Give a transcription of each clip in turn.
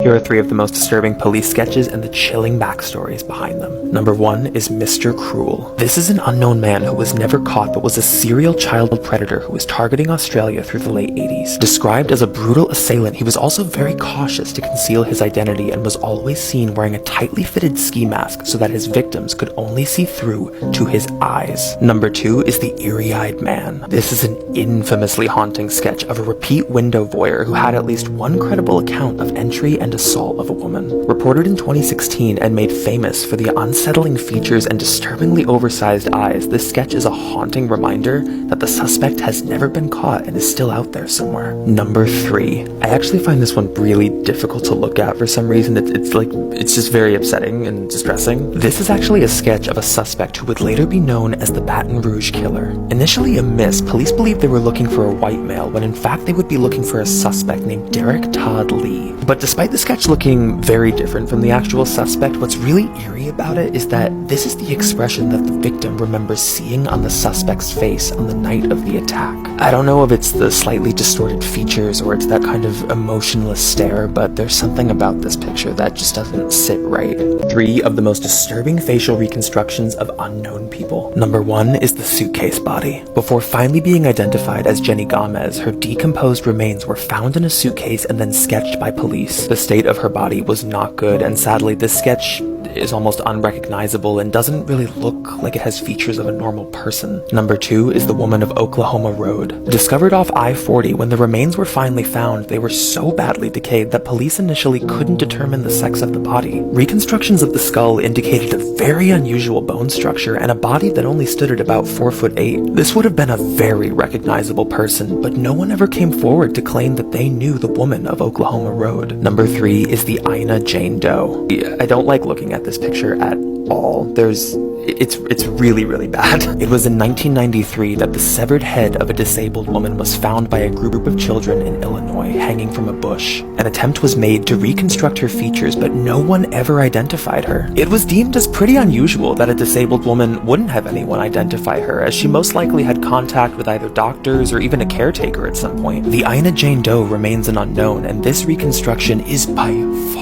Here are 3 of the most disturbing police sketches and the chilling backstories behind them. Number 1 is Mr. Cruel. This is an unknown man who was never caught but was a serial child predator who was targeting Australia through the late 80s. Described as a brutal assailant, he was also very cautious to conceal his identity and was always seen wearing a tightly fitted ski mask so that his victims could only see through to his eyes. Number 2 is the Eerie-Eyed Man. This is an infamously haunting sketch of a repeat window voyeur who had at least one credible account of entry and assault of a woman. Reported in 2016 and made famous for the unsettling features and disturbingly oversized eyes, this sketch is a haunting reminder that the suspect has never been caught and is still out there somewhere. Number 3. I actually find this one really difficult to look at for some reason. It's just very upsetting and distressing. This is actually a sketch of a suspect who would later be known as the Baton Rouge Killer. Initially a miss, police believed they were looking for a white male when in fact they would be looking for a suspect named Derek Todd Lee. But despite the sketch looking very different from the actual suspect, what's really eerie about it is that this is the expression that the victim remembers seeing on the suspect's face on the night of the attack. I don't know if it's the slightly distorted features or it's that kind of emotionless stare, but there's something about this picture that just doesn't sit right. 3 of the most disturbing facial reconstructions of unknown people. Number 1 is the suitcase body. Before finally being identified as Jenny Gomez, her decomposed remains were found in a suitcase and then sketched by police. The state of her body was not good, and sadly this sketch is almost unrecognizable and doesn't really look like it has features of a normal person. Number 2 is the woman of Oklahoma Road. Discovered off I-40, when the remains were finally found, they were so badly decayed that police initially couldn't determine the sex of the body. Reconstructions of the skull indicated a very unusual bone structure and a body that only stood at about 4'8". This would have been a very recognizable person, but no one ever came forward to claim that they knew the woman of Oklahoma Road. Number 3 is the Ina Jane Doe. I don't like looking at this picture at all. It's really, really bad. It was in 1993 that the severed head of a disabled woman was found by a group of children in Illinois hanging from a bush. An attempt was made to reconstruct her features, but no one ever identified her. It was deemed as pretty unusual that a disabled woman wouldn't have anyone identify her, as she most likely had contact with either doctors or even a caretaker at some point. The Ina Jane Doe remains an unknown, and this reconstruction is by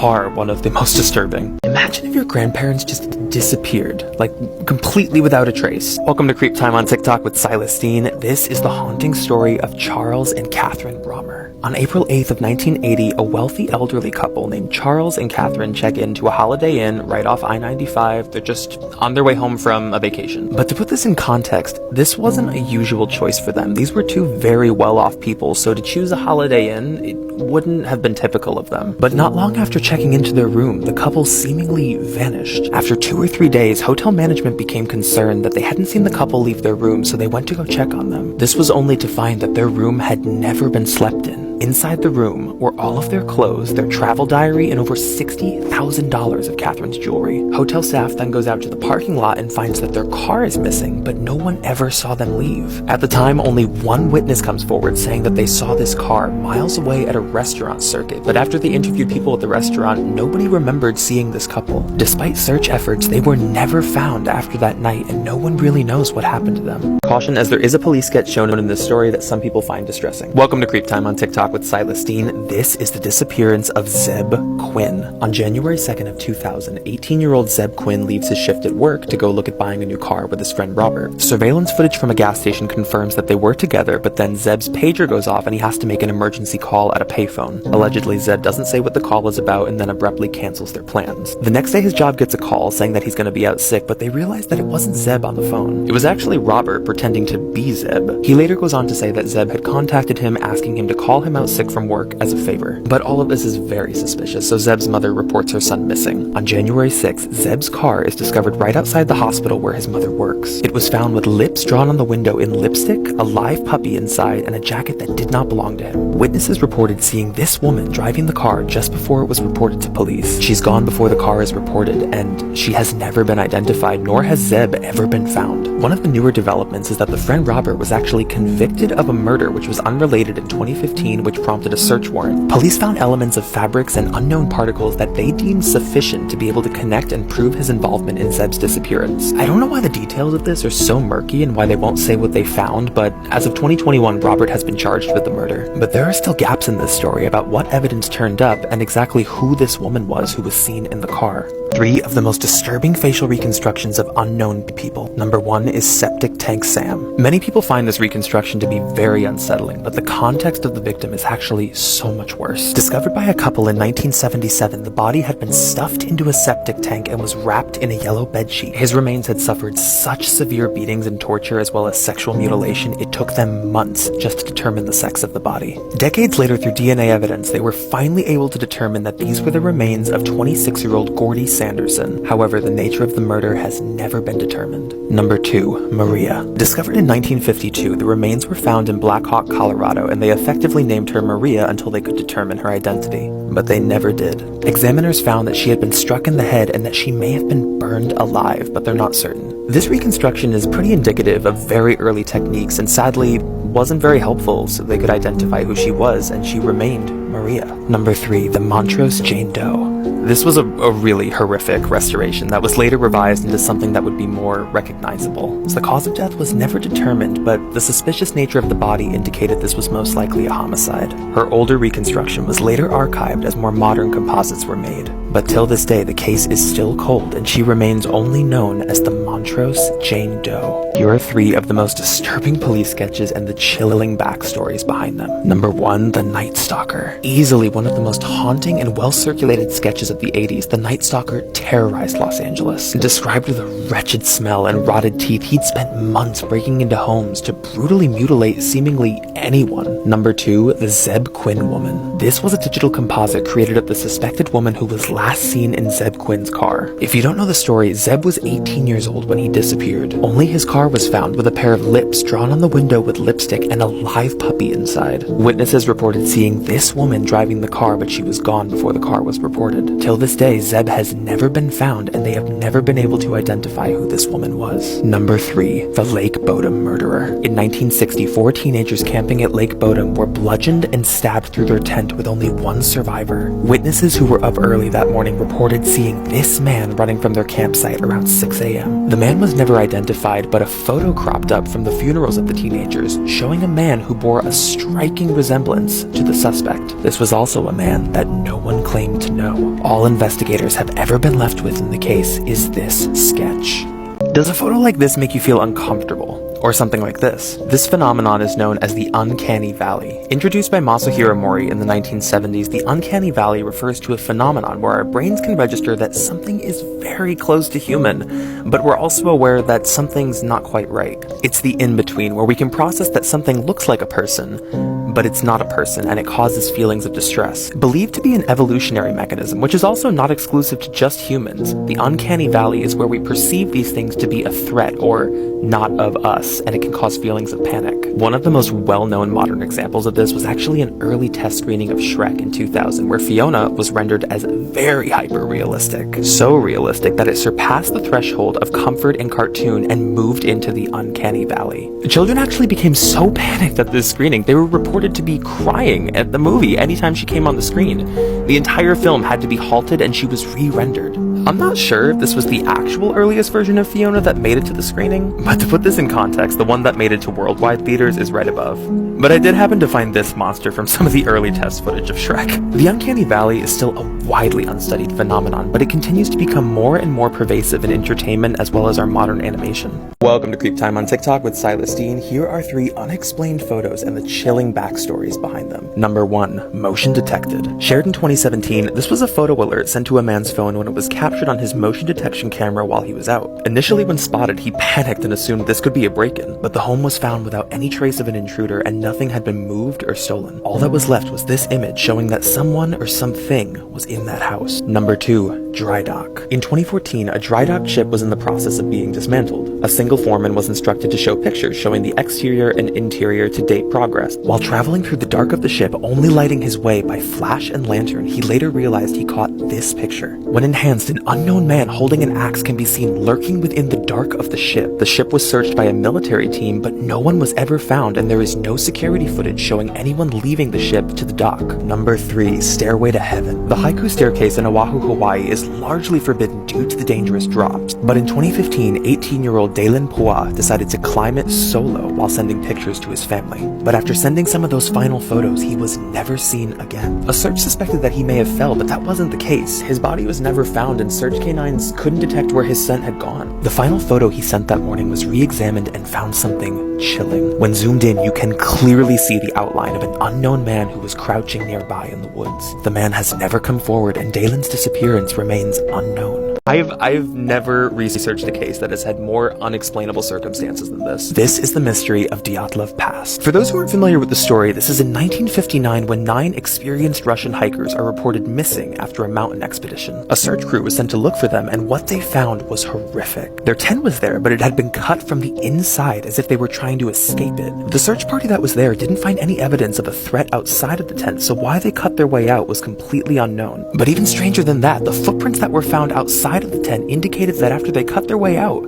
far one of the most disturbing. Imagine if your grandparents just disappeared, like completely without a trace. Welcome to Creep Time on TikTok with Silas Dean. This is the haunting story of Charles and Catherine Brommer. On April 8th of 1980, a wealthy elderly couple named Charles and Catherine check into a Holiday Inn right off I-95. They're just on their way home from a vacation. But to put this in context, this wasn't a usual choice for them. These were 2 very well-off people, so to choose a Holiday Inn, it wouldn't have been typical of them. But not long after checking into their room, the couple seemingly vanished. After 2 or 3 days, hotel management became concerned that they hadn't seen the couple leave their room, so they went to go check on them. This was only to find that their room had never been slept in. Inside the room were all of their clothes, their travel diary, and over $60,000 of Catherine's jewelry. Hotel staff then goes out to the parking lot and finds that their car is missing, but no one ever saw them leave. At the time, only one witness comes forward saying that they saw this car miles away at a restaurant circuit, but after they interviewed people at the restaurant, nobody remembered seeing this couple. Despite search efforts, they were never found after that night, and no one really knows what happened to them. Caution, as there is a police sketch shown in this story that some people find distressing. Welcome to Creep Time on TikTok with Silas Dean. This is the disappearance of Zeb Quinn. On January 2nd of 2000, 18-year-old Zeb Quinn leaves his shift at work to go look at buying a new car with his friend Robert. Surveillance footage from a gas station confirms that they were together, but then Zeb's pager goes off and he has to make an emergency call at a payphone. Allegedly, Zeb doesn't say what the call is about and then abruptly cancels their plans. The next day, his job gets a call saying that he's going to be out sick, but they realize that it wasn't Zeb on the phone. It was actually Robert pretending to be Zeb. He later goes on to say that Zeb had contacted him asking him to call him out sick from work as a favor. But all of this is very suspicious, so Zeb's mother reports her son missing. On January 6th, Zeb's car is discovered right outside the hospital where his mother works. It was found with lips drawn on the window in lipstick, a live puppy inside, and a jacket that did not belong to him. Witnesses reported seeing this woman driving the car just before it was reported to police. She's gone before the car is reported, and she has never been identified, nor has Zeb ever been found. One of the newer developments is that the friend Robert was actually convicted of a murder which was unrelated in 2015 which prompted a search warrant. Police found elements of fabrics and unknown particles that they deemed sufficient to be able to connect and prove his involvement in Zeb's disappearance. I don't know why the details of this are so murky and why they won't say what they found, but as of 2021, Robert has been charged with the murder. But there are still gaps in this story about what evidence turned up and exactly who this woman was who was seen in the car. 3 of the most disturbing facial reconstructions of unknown people. Number 1 is Septic Tank Sam. Many people find this reconstruction to be very unsettling, but the context of the victim is actually so much worse. Discovered by a couple in 1977, the body had been stuffed into a septic tank and was wrapped in a yellow bedsheet. His remains had suffered such severe beatings and torture as well as sexual mutilation, it took them months just to determine the sex of the body. Decades later, through DNA evidence, they were finally able to determine that these were the remains of 26-year-old Gordy Sanderson. However, the nature of the murder has never been determined. Number 2, Maria. Discovered in 1952, the remains were found in Black Hawk, Colorado, and they effectively named her Maria until they could determine her identity. But they never did. Examiners found that she had been struck in the head and that she may have been burned alive, but they're not certain. This reconstruction is pretty indicative of very early techniques and sadly wasn't very helpful so they could identify who she was, and she remained Maria. Number 3, the Montrose Jane Doe. This was a really horrific restoration that was later revised into something that would be more recognizable. The cause of death was never determined, but the suspicious nature of the body indicated this was most likely a homicide. Her older reconstruction was later archived as more modern composites were made. But till this day, the case is still cold, and she remains only known as the Montrose Jane Doe. Here are 3 of the most disturbing police sketches and the chilling backstories behind them. Number 1, the Night Stalker. Easily one of the most haunting and well-circulated sketches of the 80s, the Night Stalker terrorized Los Angeles. Described with a wretched smell and rotted teeth, he'd spent months breaking into homes to brutally mutilate seemingly anyone. Number 2, the Zeb Quinn Woman. This was a digital composite created of the suspected woman who was last seen in Zeb Quinn's car. If you don't know the story, Zeb was 18 years old when he disappeared. Only his car was found with a pair of lips drawn on the window with lipstick and a live puppy inside. Witnesses reported seeing this woman driving the car, but she was gone before the car was reported. Till this day, Zeb has never been found, and they have never been able to identify who this woman was. Number 3, the Lake Bodom Murderer. In 1960, 4 teenagers camping at Lake Bodom were bludgeoned and stabbed through their tent with only one survivor. Witnesses who were up early that morning reported seeing this man running from their campsite around 6 a.m. The man was never identified, but a photo cropped up from the funerals of the teenagers showing a man who bore a striking resemblance to the suspect. This was also a man that no one claimed to know. All investigators have ever been left with in the case is this sketch. Does a photo like this make you feel uncomfortable? Or something like this? This phenomenon is known as the Uncanny Valley. Introduced by Masahiro Mori in the 1970s, the Uncanny Valley refers to a phenomenon where our brains can register that something is very close to human, but we're also aware that something's not quite right. It's the in-between, where we can process that something looks like a person, but it's not a person, and it causes feelings of distress. Believed to be an evolutionary mechanism, which is also not exclusive to just humans, the Uncanny Valley is where we perceive these things to be a threat or not of us, and it can cause feelings of panic. One of the most well-known modern examples of this was actually an early test screening of Shrek in 2000, where Fiona was rendered as very hyper-realistic. So realistic that it surpassed the threshold of comfort in cartoon and moved into the Uncanny Valley. Children actually became so panicked at this screening, they were reported to be crying at the movie anytime she came on the screen. The entire film had to be halted and she was re-rendered. I'm not sure if this was the actual earliest version of Fiona that made it to the screening, but to put this in context, the one that made it to worldwide theaters is right above. But I did happen to find this monster from some of the early test footage of Shrek. The Uncanny Valley is still a widely unstudied phenomenon, but it continues to become more and more pervasive in entertainment as well as our modern animation. Welcome to Creep Time on TikTok with Silas Dean. Here are 3 unexplained photos and the chilling backstories behind them. Number 1, motion detected. Shared in 2017, this was a photo alert sent to a man's phone when it was captured on his motion detection camera while he was out. Initially when spotted, he panicked and assumed this could be a break-in, but the home was found without any trace of an intruder and nothing had been moved or stolen. All that was left was this image showing that someone or something was in that house. Number 2, dry dock. In 2014, a dry dock ship was in the process of being dismantled. A single foreman was instructed to show pictures showing the exterior and interior to date progress. While traveling through the dark of the ship, only lighting his way by flash and lantern, he later realized he caught this picture. When enhanced, an unknown man holding an axe can be seen lurking within the dark of the ship. The ship was searched by a military team, but no one was ever found, and there is no security footage showing anyone leaving the ship to the dock. Number 3. Stairway to Heaven. The Haiku Staircase in Oahu, Hawaii is largely forbidden due to the dangerous drops, but in 2015, 18-year-old Dalen Pua decided to climb it solo while sending pictures to his family. But after sending some of those final photos, he was never seen again. A search suspected that he may have fell, but that wasn't the case. His body was never found, and search canines couldn't detect where his scent had gone. The final photo he sent that morning was re-examined and found something chilling. When zoomed in, you can clearly see the outline of an unknown man who was crouching nearby in the woods. The man has never come forward, and Dalen's disappearance remains unknown. I've never researched a case that has had more unexplainable circumstances than this. This is the mystery of Dyatlov Pass. For those who aren't familiar with the story, this is in 1959 when 9 experienced Russian hikers are reported missing after a mountain expedition. A search crew was sent to look for them, and what they found was horrific. Their tent was there, but it had been cut from the inside as if they were trying to escape it. The search party that was there didn't find any evidence of a threat outside of the tent, so why they cut their way out was completely unknown. But even stranger than that, the footprints that were found outside of the tent indicated that after they cut their way out,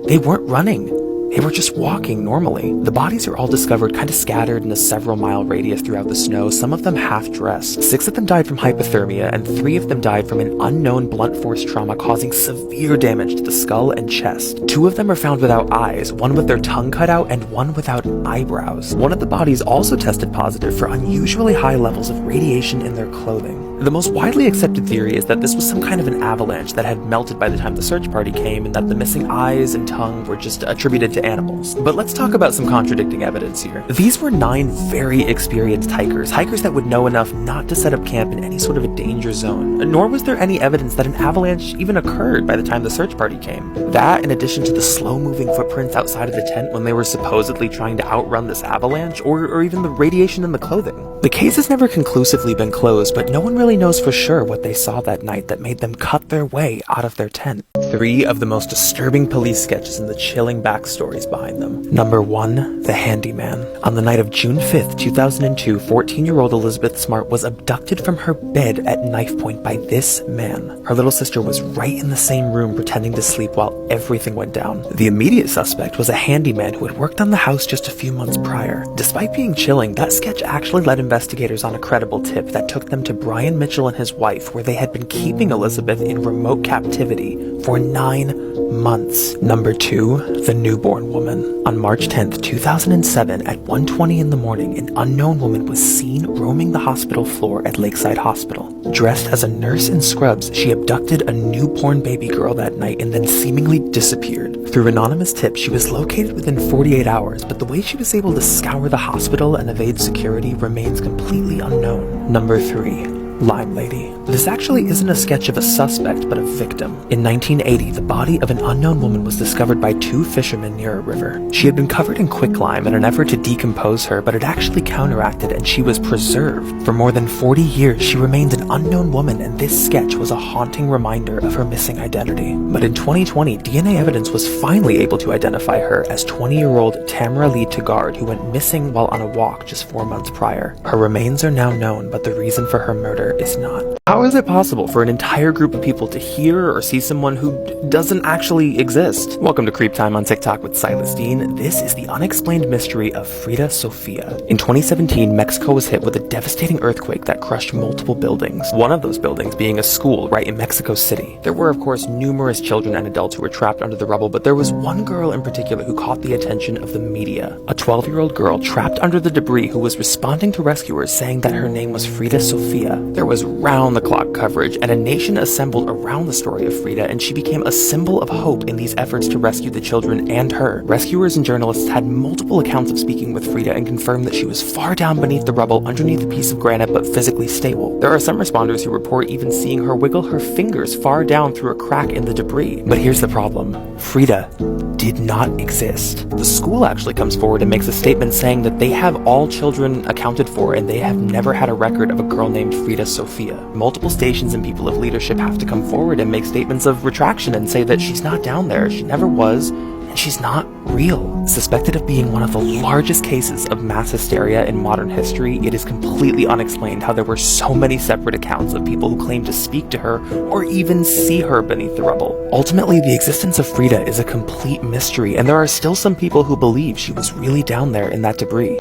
they weren't running. They were just walking normally. The bodies are all discovered kind of scattered in a several-mile radius throughout the snow, some of them half-dressed. 6 of them died from hypothermia, and 3 of them died from an unknown blunt force trauma causing severe damage to the skull and chest. 2 of them are found without eyes, 1 with their tongue cut out, and 1 without eyebrows. 1 of the bodies also tested positive for unusually high levels of radiation in their clothing. The most widely accepted theory is that this was some kind of an avalanche that had melted by the time the search party came, and that the missing eyes and tongue were just attributed to animals. But let's talk about some contradicting evidence here. These were 9 very experienced hikers that would know enough not to set up camp in any sort of a danger zone, nor was there any evidence that an avalanche even occurred by the time the search party came. That, in addition to the slow-moving footprints outside of the tent when they were supposedly trying to outrun this avalanche, or even the radiation in the clothing. The case has never conclusively been closed, but no one really knows for sure what they saw that night that made them cut their way out of their tent. 3 of the most disturbing police sketches and the chilling backstories behind them. Number 1, the handyman. On the night of June 5th, 2002, 14-year-old Elizabeth Smart was abducted from her bed at knife point by this man. Her little sister was right in the same room pretending to sleep while everything went down. The immediate suspect was a handyman who had worked on the house just a few months prior. Despite being chilling, that sketch actually led investigators on a credible tip that took them to Brian Mitchell and his wife, where they had been keeping Elizabeth in remote captivity for 9 months. Number 2, the newborn woman. On March 10th, 2007, at 1:20 in the morning, an unknown woman was seen roaming the hospital floor at Lakeside Hospital. Dressed as a nurse in scrubs, she abducted a newborn baby girl that night and then seemingly disappeared. Through anonymous tips, she was located within 48 hours, but the way she was able to scour the hospital and evade security remains completely unknown. Number 3, Lime Lady. This actually isn't a sketch of a suspect, but a victim. In 1980, the body of an unknown woman was discovered by 2 fishermen near a river. She had been covered in quicklime in an effort to decompose her, but it actually counteracted and she was preserved. For more than 40 years, she remained an unknown woman, and this sketch was a haunting reminder of her missing identity. But in 2020, DNA evidence was finally able to identify her as 20-year-old Tamara Lee Tagard, who went missing while on a walk just 4 months prior. Her remains are now known, but the reason for her murder is not. How is it possible for an entire group of people to hear or see someone who doesn't actually exist? Welcome to Creep Time on TikTok with Silas Dean. This is the unexplained mystery of Frida Sofia. In 2017, Mexico was hit with a devastating earthquake that crushed multiple buildings. One of those buildings being a school right in Mexico City. There were, of course, numerous children and adults who were trapped under the rubble, but there was one girl in particular who caught the attention of the media. A 12-year-old girl trapped under the debris who was responding to rescuers saying that her name was Frida Sofia. There was round-the-clock coverage, and a nation assembled around the story of Frida, and she became a symbol of hope in these efforts to rescue the children and her. Rescuers and journalists had multiple accounts of speaking with Frida and confirmed that she was far down beneath the rubble underneath a piece of granite but physically stable. There are some responders who report even seeing her wiggle her fingers far down through a crack in the debris. But here's the problem. Frida did not exist. The school actually comes forward and makes a statement saying that they have all children accounted for and they have never had a record of a girl named Frida Sofia. Multiple stations and people of leadership have to come forward and make statements of retraction and say that she's not down there, she never was, and she's not real. Suspected of being one of the largest cases of mass hysteria in modern history, it is completely unexplained how there were so many separate accounts of people who claimed to speak to her or even see her beneath the rubble. Ultimately, the existence of Frida is a complete mystery, and there are still some people who believe she was really down there in that debris.